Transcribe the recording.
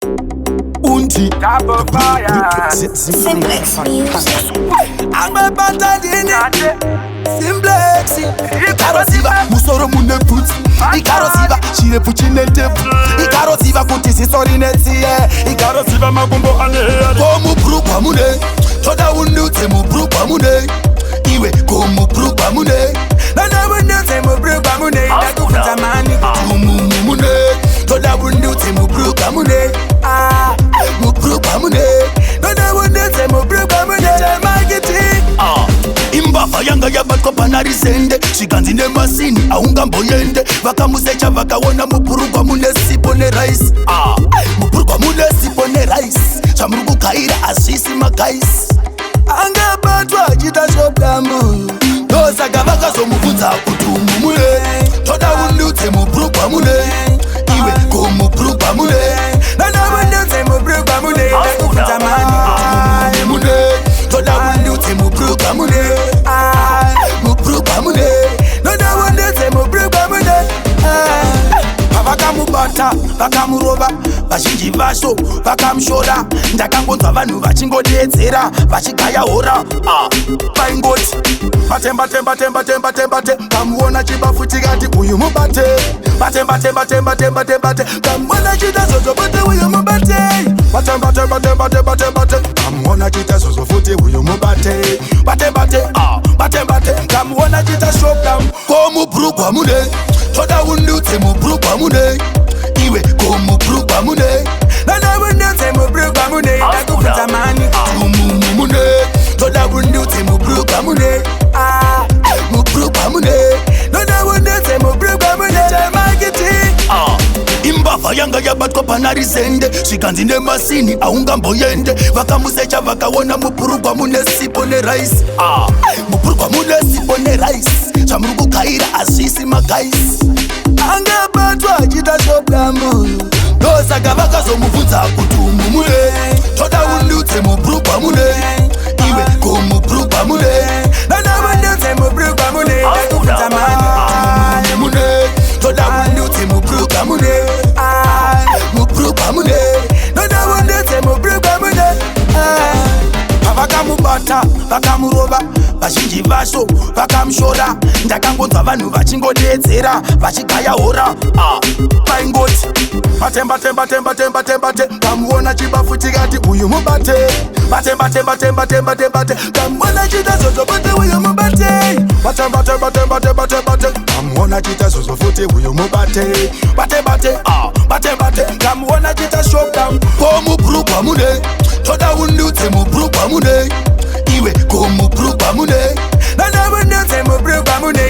Unti Double fire. Simplex music. Angbe patadini Simplexi Ikarosiva Musoro mune putsi Ikarosiva Chire puchine tepu Ikarosiva kuti sisori netsi Ikarosiva makumbo ane Komu brukwa mune Choda undute mu brukwa mune Iwe komu brukwa mune Nana undute mu brukwa mune Ndakufunza mani Kumu mune Choda undute mu brukwa mune Mu brukwa mune Nana undute mu brukwa mune Magiti Imbafa yanga yabatwa panarisende Shikanzi nemasini aungamboyende Vakamusecha vakawona mupurugwa mune sipo ne rice Mupurugwa mune sipo ne rice Chamurugu kaira asisi makaisi Angabatwa achita shoplamu Dosaka vakazomufunza kuti umumule Toda undutse mupurugwa mune Iwe kumupurugwa mune Nana undutse mupurugwa mune Ndakufunza mani mune Toda undutse mupurugwa mune Mupurugwa mune Nana undutse mupurugwa mune Vakamubata, vakamuroba vazhinji vacho vakamushora ndakangonzwa vanhu vachingodedzera vachigaya hora vaingoti batembatembatembatembatembatemba kamuona chibafu chikati uyu mubate batembatembatembatembatembatemba kamuona chita zozofuti uyu mubate batembatembatembatembatemba kamuona chita zozofuti uyu mubate batembate kamuona chita shopdam komupurugwa mune Choda undutse mupurugwa mune Iwe kumupurugwa mune Nana undutse mupurugwa mune Ndakufunza mani Kumu mune Choda undutse mupurugwa mune Mupurugwa mune Nana undutse mupurugwa mune Magiti Imbafa yanga yabatwa panarisende Shikanzi nemasini aungamboyende Vakamusecha vakawona mupurugwa mune sipo ne rice Mupurugwa mune sipo ne rice Chamurugu kaira asisi makaisi Angabatwa achita shoplamu Dosaka vakazomufunza kuti umumule Choda undutse mupurugwa mune Iwe kumupurugwa mune Nana undutse mupurugwa mune Ndakufunza mani mune Choda undutse mupurugwa mune Mupurugwa mune Nana undutse mupurugwa mune Vakamubata, vakamuroba vazhinji vacho vakamushora ndakangonzwa vanhu vachingodedzera vachigaya hora vaingoti batembatembatembatembatemba kamuona chibafu chikati uyu mubate batembatembatembatembatemba kamuona chita zozofuti uyu mubate batembatembatembatembatemba kamuona chita zozofuti uyu mubate batembate kamuona chita shopdam komupurugwa mune Choda undutse mupurugwa mune Iwe kumupurugwa mune Nana undutse mupurugwa mune